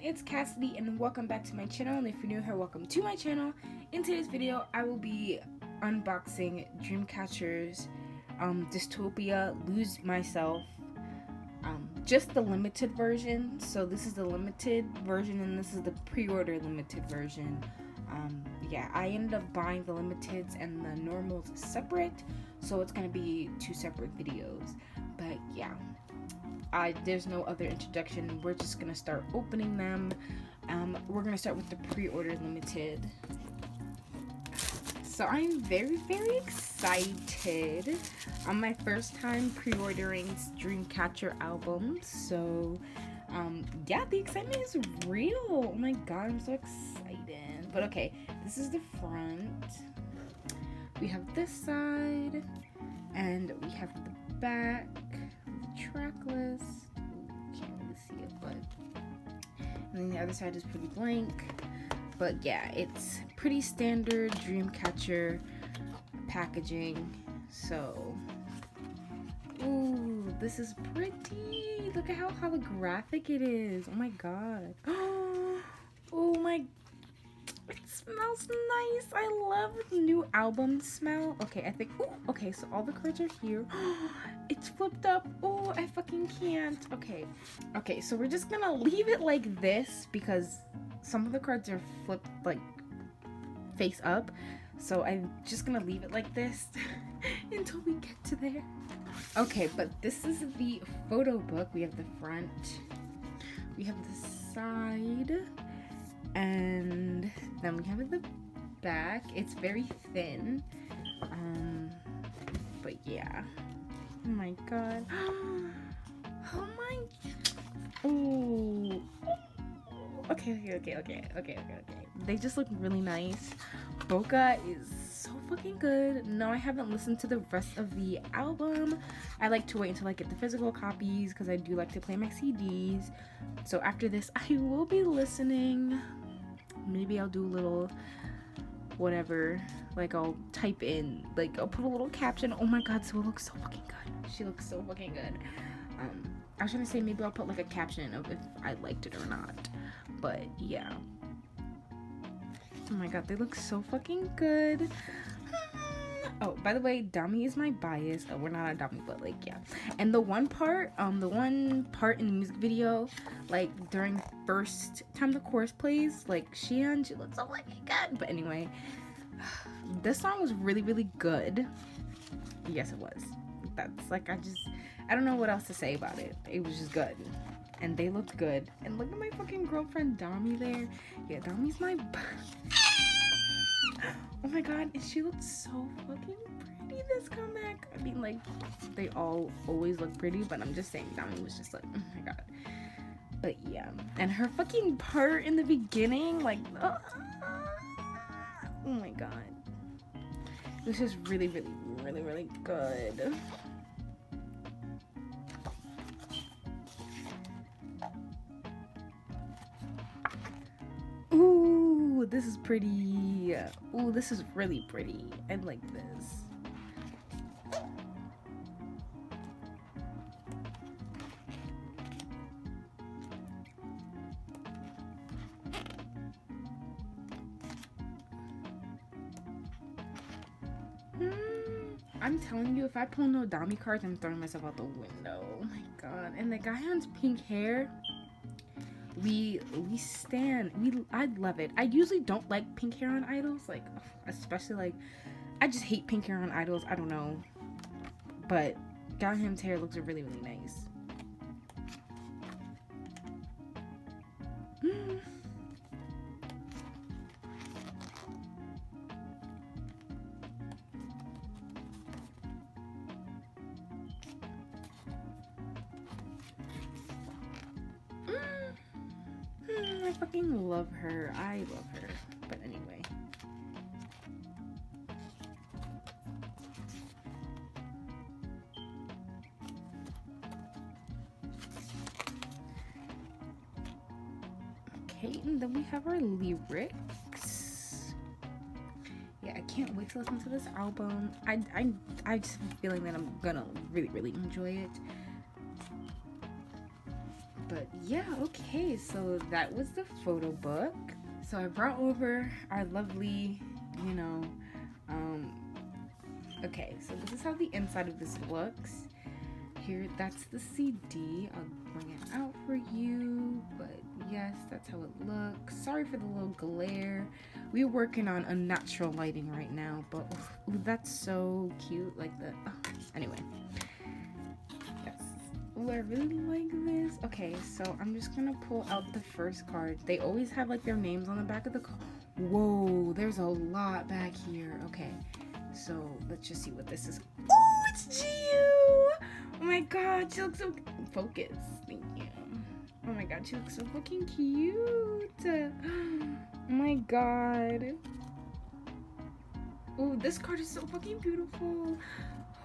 it's Cassidy and welcome back to my channel, and if you're new here, welcome to my channel. In today's video, I will be unboxing Dreamcatcher's Dystopia, Lose Myself, just the limited version. So this is the limited version and this is the pre-order limited version. Yeah, I ended up buying the limiteds and the normals separate, so it's gonna be two separate videos. But yeah, there's no other introduction. We're just gonna start opening them. We're gonna start with the pre-order limited. So I'm very excited. My first time pre-ordering Dreamcatcher albums. So yeah, the excitement is real. Oh my god, I'm so excited. But okay, this is the front. We have this side, and we have the back. Track list. Can't really see it, but and then the other side is pretty blank. But yeah, it's pretty standard Dreamcatcher packaging. So, ooh, this is pretty. Look at how holographic it is. Oh my god. Oh my. It smells nice. I love the new album smell. Okay, I think. Ooh, okay, so all the cards are here. It's flipped up. Oh, I fucking can't. Okay, so we're just gonna leave it like this because some of the cards are flipped like face up. So I'm just gonna leave it like this until we get to there. Okay, but this is the photo book. We have the front. We have the side. And then we have the back. It's very thin. But yeah. Oh my god. Oh my. Ooh. Okay. They just look really nice. Boca is so fucking good. No, I haven't listened to the rest of the album. I like to wait until I get the physical copies because I do like to play my CDs. So after this, I will be listening. Maybe I'll do a little whatever, like I'll type in, like I'll put a little caption. Oh my god, so it looks so fucking good. She looks so fucking good. I was gonna say maybe I'll put like a caption of if I liked it or not, but yeah. Oh my god, they look so fucking good. Oh, by the way, Dami is my bias. Oh, we're not a Dami, but like, yeah. And the one part in the music video, like during first time the chorus plays, like she looks so fucking good. But anyway, this song was really good. Yes, it was. That's like, I don't know what else to say about it. It was just good. And they looked good. And look at my fucking girlfriend Dami there. Yeah, Dami's my oh my god, and she looks so fucking pretty this comeback. I mean, like, they all always look pretty, but I'm just saying Dami was just like, oh my god. But yeah, and her fucking part in the beginning, like, oh my god. This is really good. Ooh, this is pretty. Ooh, this is really pretty. I like this. I'm telling you, if I pull no Dami cards, I'm throwing myself out the window. Oh my god. And the guy on pink hair, I love it. I usually don't like pink hair on idols, like especially like I just hate pink hair on idols. I don't know, but Gahim's hair looks really nice. I fucking love her. I love her. But anyway. Okay, and then we have our lyrics. Yeah, I can't wait to listen to this album. I just have a feeling that I'm gonna really enjoy it. But yeah, okay, so that was the photo book. So I brought over our lovely, you know, okay, so this is how the inside of this looks. Here, that's the CD. I'll bring it out for you, but yes, that's how it looks. Sorry for the little glare. We're working on unnatural lighting right now, but ooh, that's so cute. Like the, anyway. Yes. Ooh, I really like this. Okay, so I'm just gonna pull out the first card. They always have like their names on the back of the card. Whoa, there's a lot back here. Okay, so let's just see what this is. Oh, it's Gio! Oh my god, she looks so focused. Thank you. Oh my god, she looks so fucking cute. Oh my god. Oh, this card is so fucking beautiful.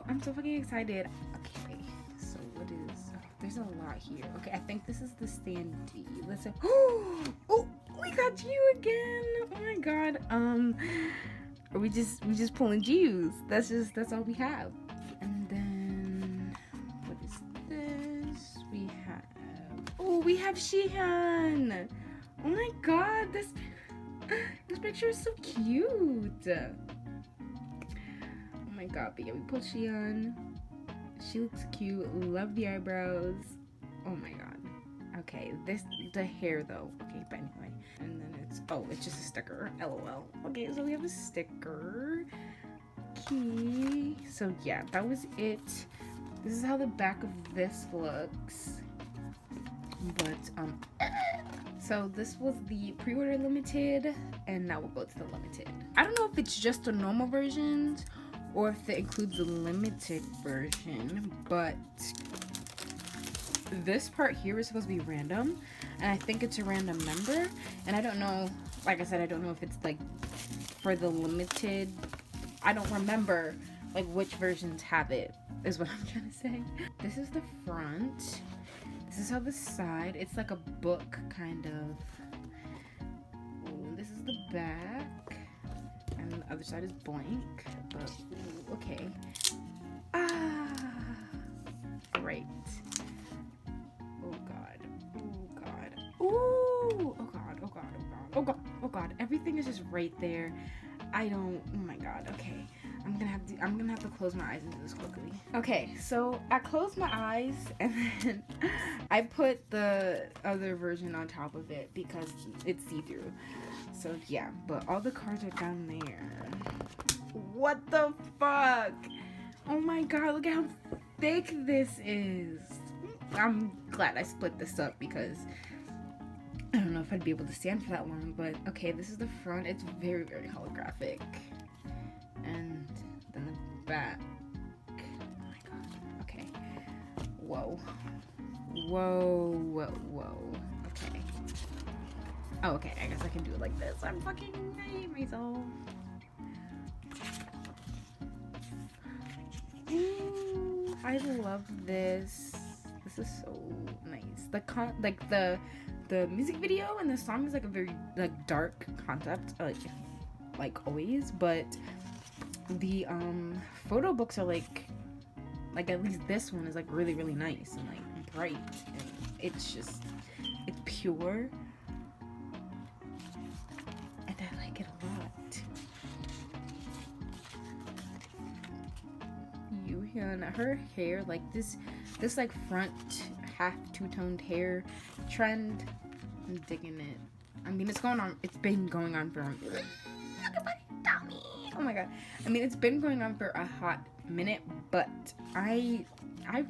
I'm so fucking excited. Okay, so what is? Oh, there's a lot here. Okay, I think this is the standee. Let's say. Oh, we got you again. Oh my god. We just pulling Jews. That's all we have. And then what is this? We have Shihan. Oh my god, this picture is so cute. Oh my god, but yeah, we pulled Shihan. She looks cute. Love the eyebrows. Oh my god. Okay, the hair though. Okay, but anyway. And then it's just a sticker. LOL. Okay, so we have a sticker. Okay. So yeah, that was it. This is how the back of this looks. But so this was the pre-order limited, and now we'll go to the limited. I don't know if it's just the normal versions or if it includes the limited version, but this part here is supposed to be random, and I think it's a random number, and I don't know, like I said, I don't know if it's like for the limited. I don't remember like which versions have it, is what I'm trying to say. This is the front. This is how the side, it's like a book kind of. Ooh, this is the back, and the other side is blank, but ooh, okay. Great. Oh god. Oh god. Ooh. Oh god. Oh god. Oh god. Oh god. Oh god. Everything is just right there. Oh my god. Okay. I'm gonna have to close my eyes and do this quickly. Okay, so I closed my eyes and then I put the other version on top of it because it's see-through. So yeah, but all the cards are down there. What the fuck? Oh my god, look at how thick this is. I'm glad I split this up because I don't know if I'd be able to stand for that long, but okay, this is the front. It's very, very holographic. And then the back. Oh my god. Okay. Whoa. Whoa, whoa, whoa. Okay. Oh, okay. I guess I can do it like this. I hate myself. Ooh, I love this. This is so nice. The music video and the song is like a very like dark concept, like always, but the photo books are like at least this one is like really, really nice and like bright, and it's pure, and I like it a lot. Yuhyun, her hair, like this like front half two-toned hair trend, I'm digging it. I mean, it's been going on for oh my god. I mean, it's been going on for a hot minute, but I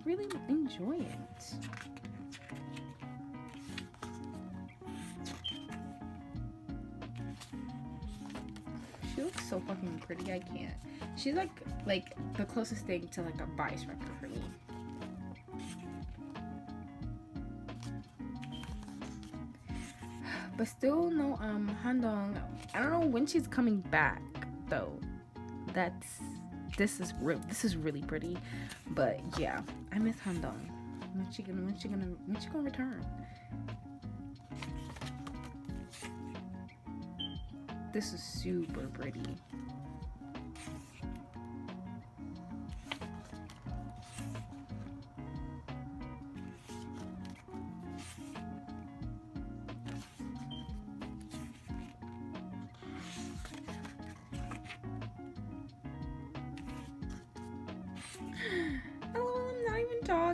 really enjoy it. She looks so fucking pretty. I can't. She's like the closest thing to like a bias wrecker for me. But still no Handong. I don't know when she's coming back though. This is really pretty. But yeah, I miss Handong. When she gonna return? This is super pretty.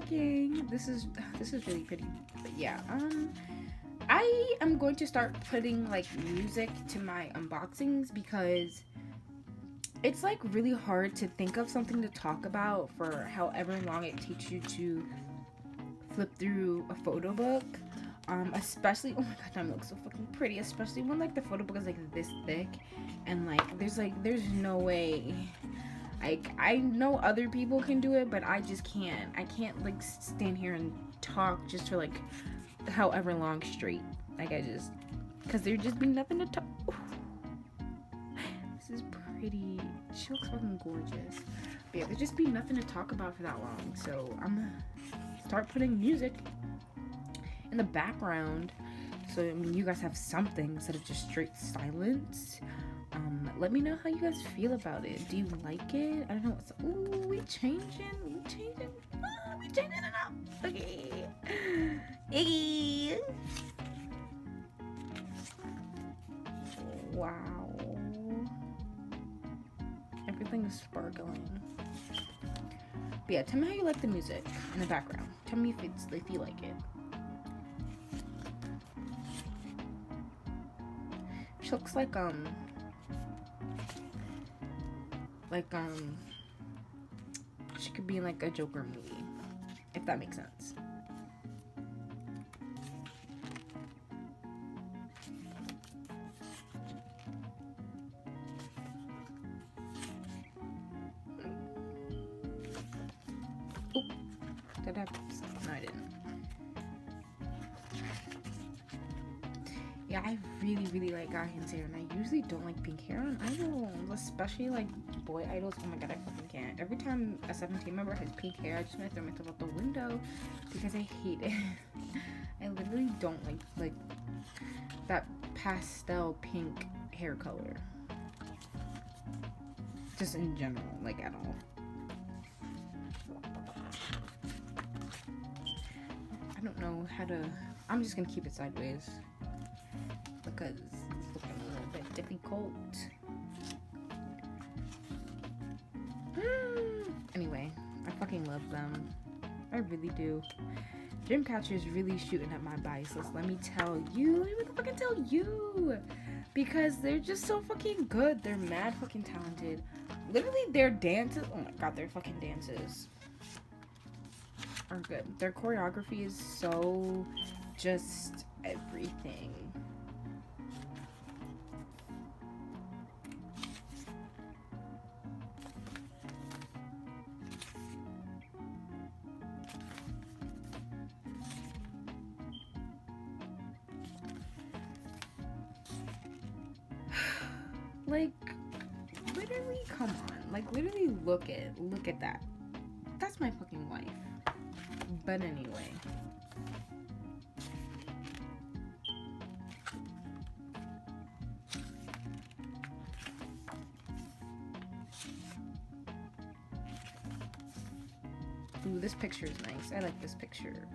working. This is really pretty. But yeah, I am going to start putting like music to my unboxings because it's like really hard to think of something to talk about for however long it takes you to flip through a photo book. Especially, oh my god, that looks so fucking pretty. Especially when like the photo book is like this thick, and like there's no way. Like I know other people can do it, but I just can't. I can't like stand here and talk just for like however long straight. Like I just, cause there'd just be nothing to talk. This is pretty. She looks fucking gorgeous. But yeah, there'd just be nothing to talk about for that long. So I'm gonna start putting music in the background. So I mean, you guys have something instead of just straight silence. Let me know how you guys feel about it. Do you like it? I don't know. Ooh, we changing it up. Okay. Iggy. Wow. Everything is sparkling. But yeah, tell me how you like the music in the background. Tell me if you like it. She looks like she could be in like a Joker movie, if that makes sense. Oh, did I have some? No, I didn't. Yeah, I really like Gahin's hair, and I usually don't like pink hair on idols, especially like boy idols. Oh my god, I fucking can't. Every time a 17 member has pink hair, I just want to throw myself out the window because I hate it. I literally don't like that pastel pink hair color. Just in general, like at all. I don't know how to. I'm just gonna keep it sideways because it's looking a little bit difficult. Anyway, I fucking love them. I really do. Dreamcatcher is really shooting at my biases. Let me tell you. Let me fucking tell you. Because they're just so fucking good. They're mad fucking talented. Literally, their dances. Oh my god, their fucking dances are good. Their choreography is so just everything. Like, literally, come on. Like, literally, look at that. That's my fucking life. But anyway. Ooh, this picture is nice. I like this picture.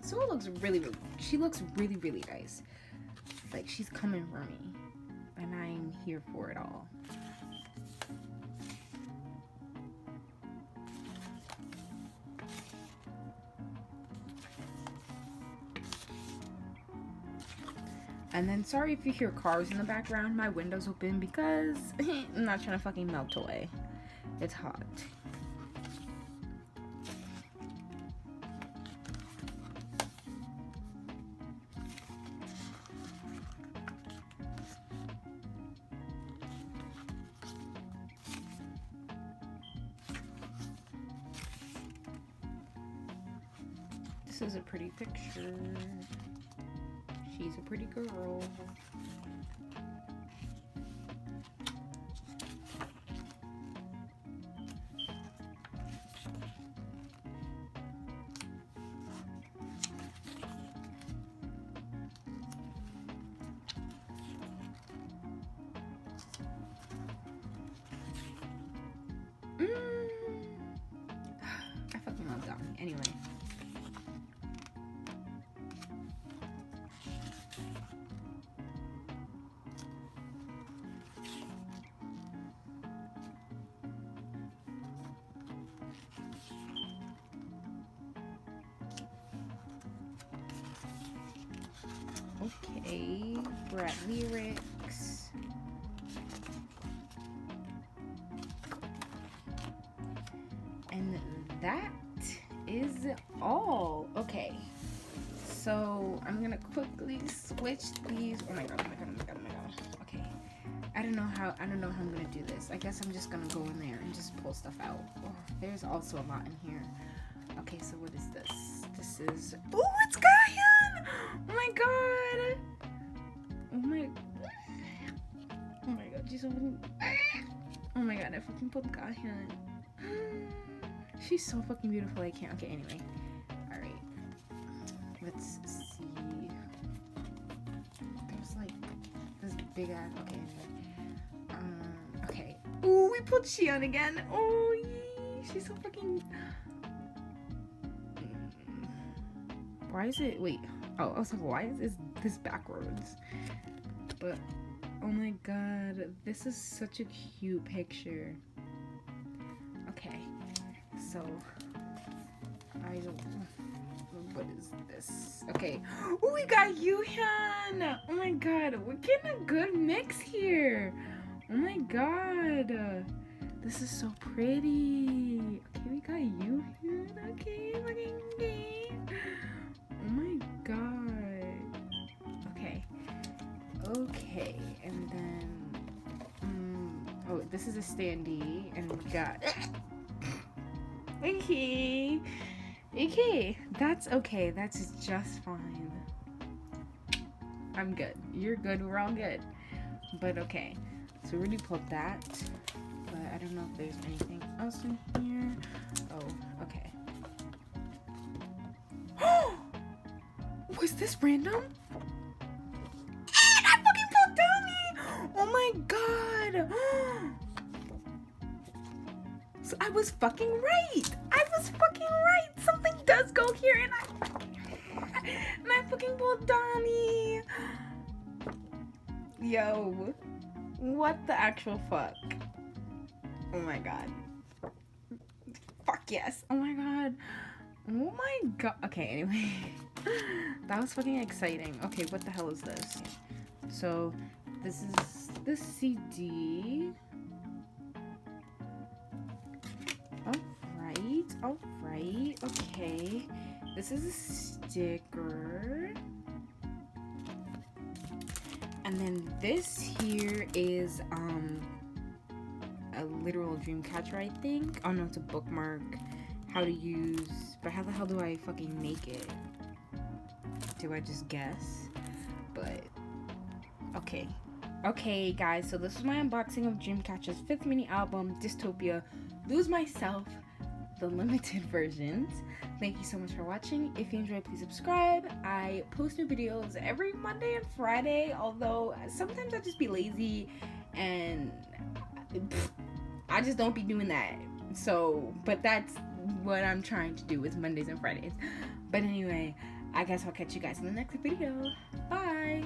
So it looks she looks really nice. Like she's coming for me. And I'm here for it all. And then sorry if you hear cars in the background. My window's open because I'm not trying to fucking melt away. It's hot. This is a pretty picture. She's a pretty girl. We're at lyrics. And that is all. Okay. So I'm gonna quickly switch these. Oh my god, oh my god, oh my god, oh my god. Okay. I don't know how I'm gonna do this. I guess I'm just gonna go in there and just pull stuff out. Oh, there's also a lot in here. Okay, so what is this? This is, oh, it's Gahyun! Oh my god! Oh my god, she's so fucking, oh my god, I fucking pulled Gahyun. She's so fucking beautiful, I can't. Okay, anyway. Alright. Let's see. There's like this big ass, okay, anyway. Okay. Ooh, we pulled Xion again. Oh, yee. She's so fucking, why is it, wait, oh, I was like, why is this backwards? But, oh my god, this is such a cute picture. Okay, so, I don't, what is this? Okay, oh, we got Yuhyun! Oh my god, we're getting a good mix here! Oh my god, this is so pretty! Okay, we got Yuhyun, okay, fucking okay. Oh my god. Okay, and then, oh, this is a standee, and we got, okay, that's okay, that's just fine. I'm good, you're good, we're all good. But okay, so we already pulled that, but I don't know if there's anything else in here. Oh, okay. Was this random? And I fucking pulled Donnie! Oh my god! So I was fucking right! Something does go here, and I fucking pulled Donnie! Yo, what the actual fuck? Oh my god. Fuck yes! Oh my god. Oh my god. Okay, anyway. That was fucking exciting. Okay, what the hell is this? So, this is the CD. Alright, okay. This is a sticker. And then this here is, a literal Dreamcatcher, I think. Oh no, it's a bookmark. How to use, but how the hell do I fucking make it? Do I just guess? But okay guys, so this is my unboxing of Dreamcatcher's 5th mini album, Dystopia, Lose Myself, the limited versions. Thank you so much for watching. If you enjoyed, please subscribe. I post new videos every Monday and Friday, although sometimes I just be lazy and I just don't be doing that. So, but that's what I'm trying to do is Mondays and Fridays. But anyway, I guess I'll catch you guys in the next video. Bye!